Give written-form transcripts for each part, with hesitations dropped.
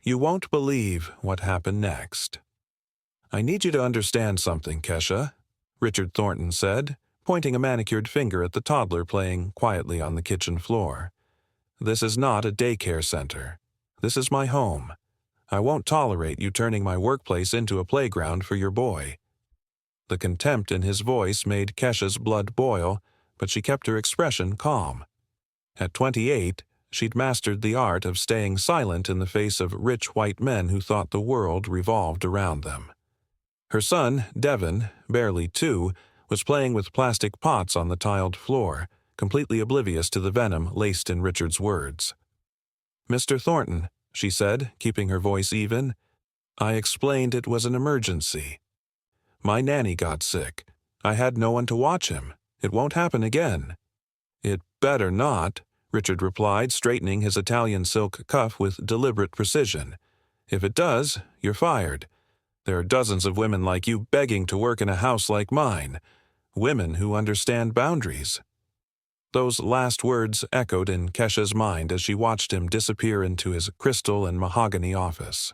You won't believe what happened next. I need you to understand something, Kesha, Richard Thornton said, pointing a manicured finger at the toddler playing quietly on the kitchen floor. This is not a daycare center. This is my home. I won't tolerate you turning my workplace into a playground for your boy. The contempt in his voice made Kesha's blood boil, but she kept her expression calm. At 28, she'd mastered the art of staying silent in the face of rich white men who thought the world revolved around them. Her son, Devin, barely 2, was playing with plastic pots on the tiled floor, completely oblivious to the venom laced in Richard's words. "Mr. Thornton," she said, keeping her voice even, "I explained it was an emergency. My nanny got sick. I had no one to watch him. It won't happen again." "It better not," Richard replied, straightening his Italian silk cuff with deliberate precision. "If it does, you're fired. There are dozens of women like you begging to work in a house like mine. Women who understand boundaries." Those last words echoed in Kesha's mind as she watched him disappear into his crystal and mahogany office.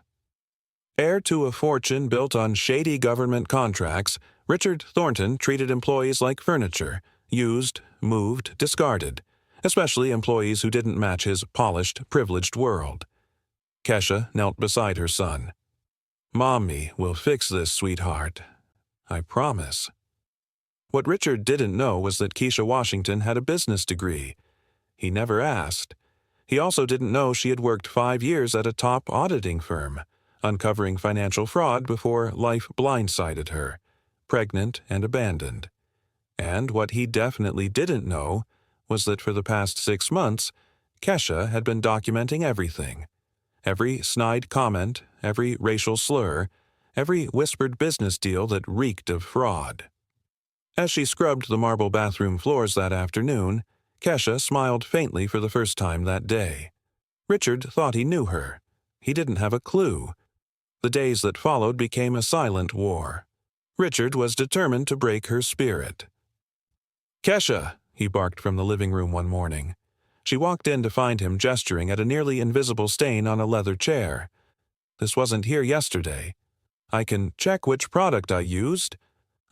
Heir to a fortune built on shady government contracts, Richard Thornton treated employees like furniture, used, moved, discarded, especially employees who didn't match his polished, privileged world. Kesha knelt beside her son. "Mommy will fix this, sweetheart. I promise." What Richard didn't know was that Keisha Washington had a business degree. He never asked. He also didn't know she had worked 5 years at a top auditing firm, uncovering financial fraud before life blindsided her, pregnant and abandoned. And what he definitely didn't know was that for the past 6 months, Kesha had been documenting everything. Every snide comment, every racial slur, every whispered business deal that reeked of fraud. As she scrubbed the marble bathroom floors that afternoon, Kesha smiled faintly for the first time that day. Richard thought he knew her. He didn't have a clue. The days that followed became a silent war. Richard was determined to break her spirit. "Kesha!" he barked from the living room one morning. She walked in to find him gesturing at a nearly invisible stain on a leather chair. "This wasn't here yesterday. I can check which product I used."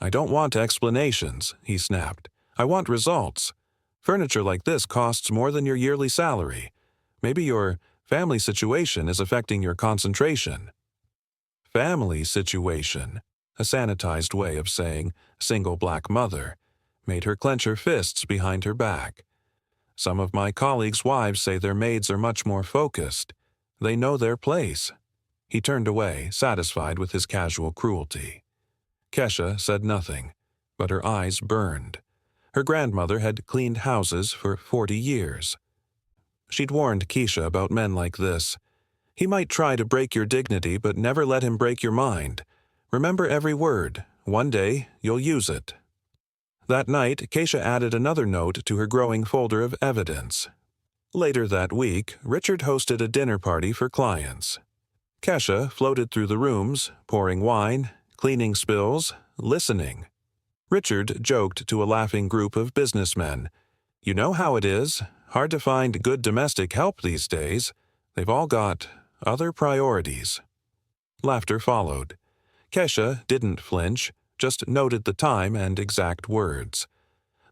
"I don't want explanations," he snapped. "I want results. Furniture like this costs more than your yearly salary. Maybe your family situation is affecting your concentration." Family situation, a sanitized way of saying single black mother, made her clench her fists behind her back. "Some of my colleagues' wives say their maids are much more focused. They know their place." He turned away, satisfied with his casual cruelty. Kesha said nothing, but her eyes burned. Her grandmother had cleaned houses for 40 years. She'd warned Keisha about men like this. "He might try to break your dignity, but never let him break your mind. Remember every word. One day, you'll use it." That night, Keisha added another note to her growing folder of evidence. Later that week, Richard hosted a dinner party for clients. Kesha floated through the rooms, pouring wine, cleaning spills, listening. Richard joked to a laughing group of businessmen. "You know how it is. Hard to find good domestic help these days. They've all got other priorities." Laughter followed. Kesha didn't flinch, just noted the time and exact words.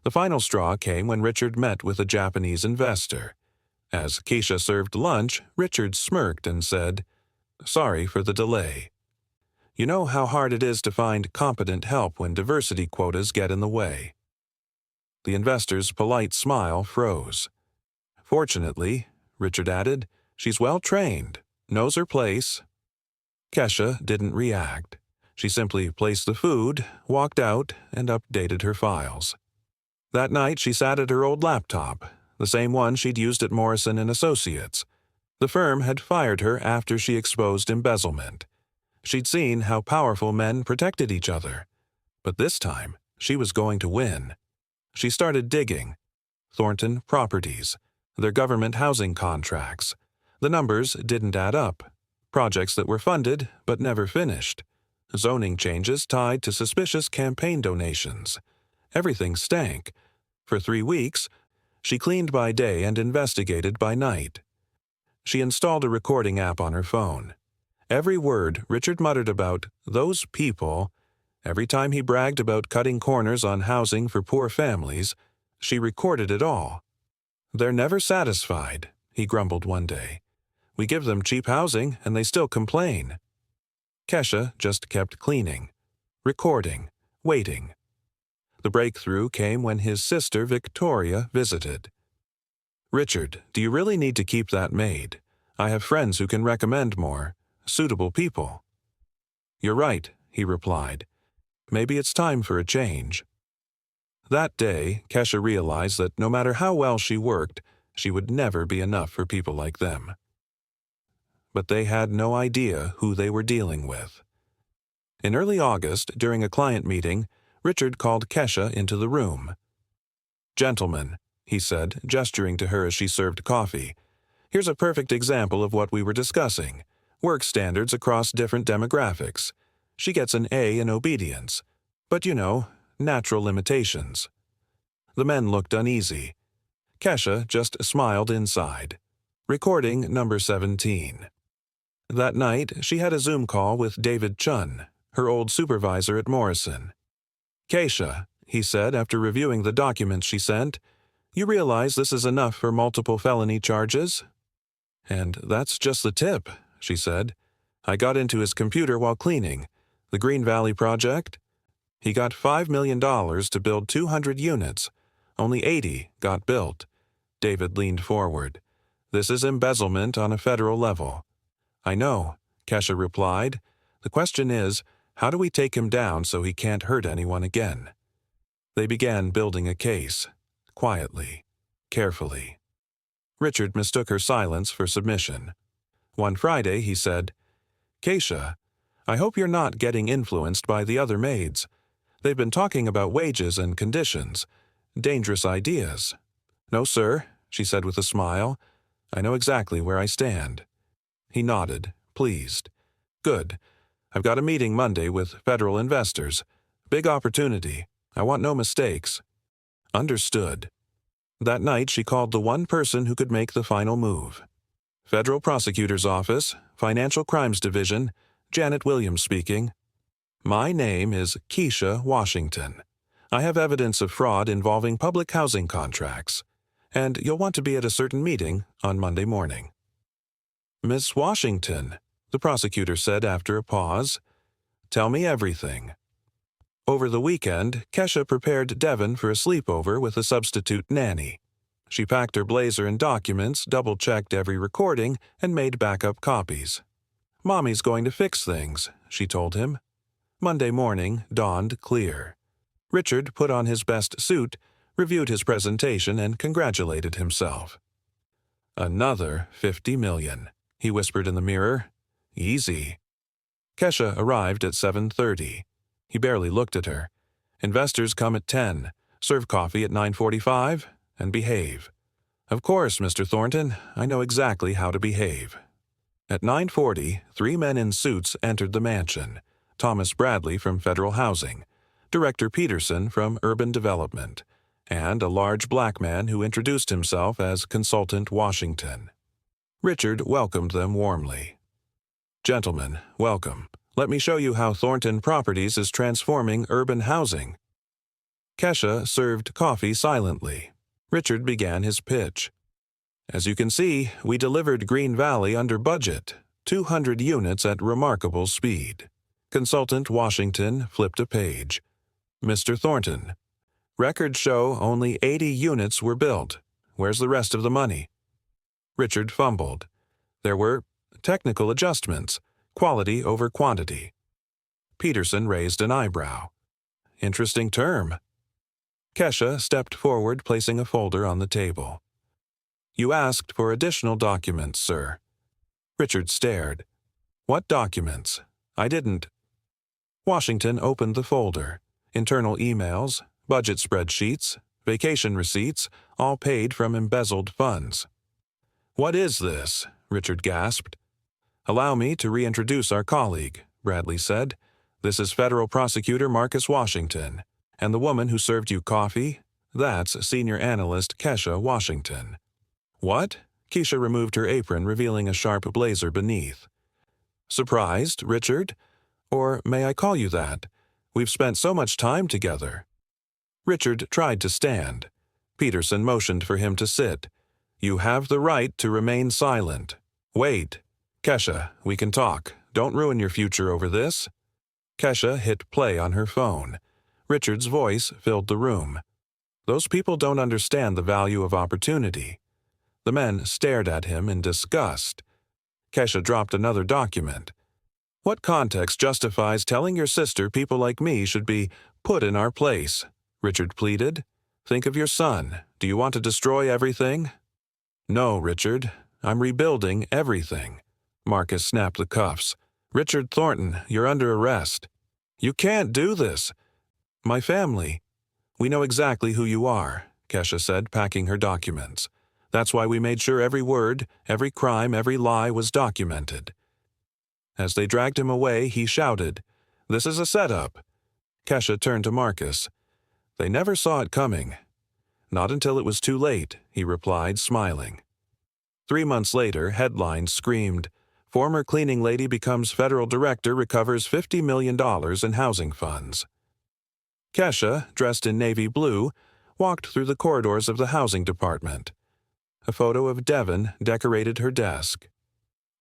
The final straw came when Richard met with a Japanese investor. As Keisha served lunch, Richard smirked and said, "Sorry for the delay. You know how hard it is to find competent help when diversity quotas get in the way." The investor's polite smile froze. "Fortunately," Richard added, "she's well trained, knows her place." Kesha didn't react. She simply placed the food, walked out, and updated her files. That night she sat at her old laptop, the same one she'd used at Morrison & Associates. The firm had fired her after she exposed embezzlement. She'd seen how powerful men protected each other. But this time, she was going to win. She started digging. Thornton Properties, their government housing contracts. The numbers didn't add up. Projects that were funded but never finished. Zoning changes tied to suspicious campaign donations. Everything stank. For 3 weeks, she cleaned by day and investigated by night. She installed a recording app on her phone. Every word Richard muttered about "those people," every time he bragged about cutting corners on housing for poor families, she recorded it all. "They're never satisfied," he grumbled one day. "We give them cheap housing and they still complain." Kesha just kept cleaning, recording, waiting. The breakthrough came when his sister Victoria visited. "Richard, do you really need to keep that maid? I have friends who can recommend more suitable people." "You're right," he replied. "Maybe it's time for a change." That day, Kesha realized that no matter how well she worked, she would never be enough for people like them. But they had no idea who they were dealing with. In early August, during a client meeting, Richard called Kesha into the room. "Gentlemen," he said, gesturing to her as she served coffee, "here's a perfect example of what we were discussing. Work standards across different demographics. She gets an A in obedience. But natural limitations." The men looked uneasy. Kesha just smiled inside. Recording number 17. That night, she had a Zoom call with David Chun, her old supervisor at Morrison. "Kesha," he said after reviewing the documents she sent, "you realize this is enough for multiple felony charges?" "And that's just the tip," she said. "I got into his computer while cleaning. The Green Valley project? He got $5 million to build 200 units. Only 80 got built." David leaned forward. "This is embezzlement on a federal level." "I know," Kesha replied. "The question is, how do we take him down so he can't hurt anyone again?" They began building a case, quietly, carefully. Richard mistook her silence for submission. One Friday, he said, "Kesha, I hope you're not getting influenced by the other maids. They've been talking about wages and conditions. Dangerous ideas." "No, sir," she said with a smile. "I know exactly where I stand." He nodded, pleased. "Good. I've got a meeting Monday with federal investors. Big opportunity. I want no mistakes." "Understood." That night she called the one person who could make the final move. "Federal Prosecutor's Office, Financial Crimes Division, Janet Williams speaking. My name is Keisha Washington. I have evidence of fraud involving public housing contracts, and you'll want to be at a certain meeting on Monday morning." "Miss Washington," the prosecutor said after a pause, "tell me everything." Over the weekend, Kesha prepared Devon for a sleepover with a substitute nanny. She packed her blazer and documents, double-checked every recording, and made backup copies. "Mommy's going to fix things," she told him. Monday morning dawned clear. Richard put on his best suit, reviewed his presentation, and congratulated himself. "Another $50 million, he whispered in the mirror. "Easy." Kesha arrived at 7:30. He barely looked at her. "Investors come at 10, serve coffee at 9:45, and behave." "Of course, Mr. Thornton, I know exactly how to behave." At 9:40, 3 men in suits entered the mansion. Thomas Bradley from Federal Housing, Director Peterson from Urban Development, and a large black man who introduced himself as Consultant Washington. Richard welcomed them warmly. "Gentlemen, welcome. Let me show you how Thornton Properties is transforming urban housing." Kesha served coffee silently. Richard began his pitch. "As you can see, we delivered Green Valley under budget, 200 units at remarkable speed." Consultant Washington flipped a page. "Mr. Thornton, records show only 80 units were built. Where's the rest of the money?" Richard fumbled. "There were technical adjustments, quality over quantity." Peterson raised an eyebrow. "Interesting term." Kesha stepped forward, placing a folder on the table. "You asked for additional documents, sir." Richard stared. "What documents? I didn't." Washington opened the folder. Internal emails, budget spreadsheets, vacation receipts, all paid from embezzled funds. "What is this?" Richard gasped. "Allow me to reintroduce our colleague," Bradley said. "This is Federal Prosecutor Marcus Washington, and the woman who served you coffee, that's Senior Analyst Kesha Washington." "What?" Keisha removed her apron, revealing a sharp blazer beneath. Surprised, Richard? Or may I call you that? We've spent so much time together. Richard tried to stand. Peterson motioned for him to sit. You have the right to remain silent. Wait. Kesha, we can talk. Don't ruin your future over this. Kesha hit play on her phone. Richard's voice filled the room. Those people don't understand the value of opportunity. The men stared at him in disgust. Kesha dropped another document. What context justifies telling your sister people like me should be put in our place? Richard pleaded. Think of your son. Do you want to destroy everything? No, Richard. I'm rebuilding everything. Marcus snapped the cuffs. Richard Thornton, you're under arrest. You can't do this. My family. We know exactly who you are, Kesha said, packing her documents. That's why we made sure every word, every crime, every lie was documented. As they dragged him away, he shouted, This is a setup. Kesha turned to Marcus. They never saw it coming. Not until it was too late, he replied, smiling. 3 months later, headlines screamed, Former cleaning lady becomes federal director, recovers $50 million in housing funds. Kesha, dressed in navy blue, walked through the corridors of the housing department. A photo of Devon decorated her desk.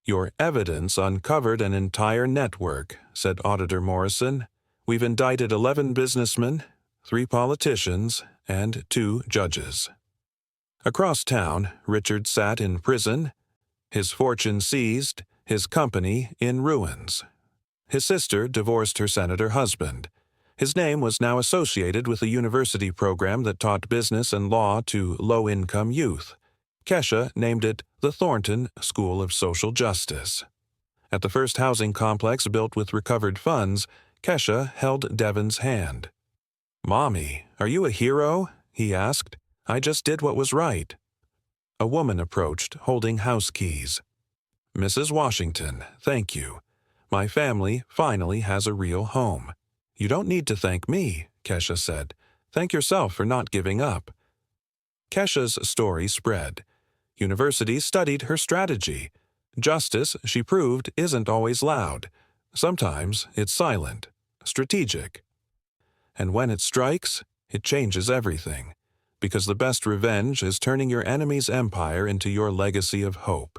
Your evidence uncovered an entire network, said Auditor Morrison. We've indicted 11 businessmen, 3 politicians, and 2 judges. Across town, Richard sat in prison, his fortune seized, his company in ruins. His sister divorced her senator husband. His name was now associated with a university program that taught business and law to low-income youth. Kesha named it the Thornton School of Social Justice. At the first housing complex built with recovered funds, Kesha held Devon's hand. Mommy, are you a hero? He asked. I just did what was right. A woman approached, holding house keys. Mrs. Washington, thank you. My family finally has a real home. You don't need to thank me, Kesha said. Thank yourself for not giving up. Kesha's story spread. Universities studied her strategy. Justice, she proved, isn't always loud. Sometimes it's silent, strategic. And when it strikes, it changes everything. Because the best revenge is turning your enemy's empire into your legacy of hope.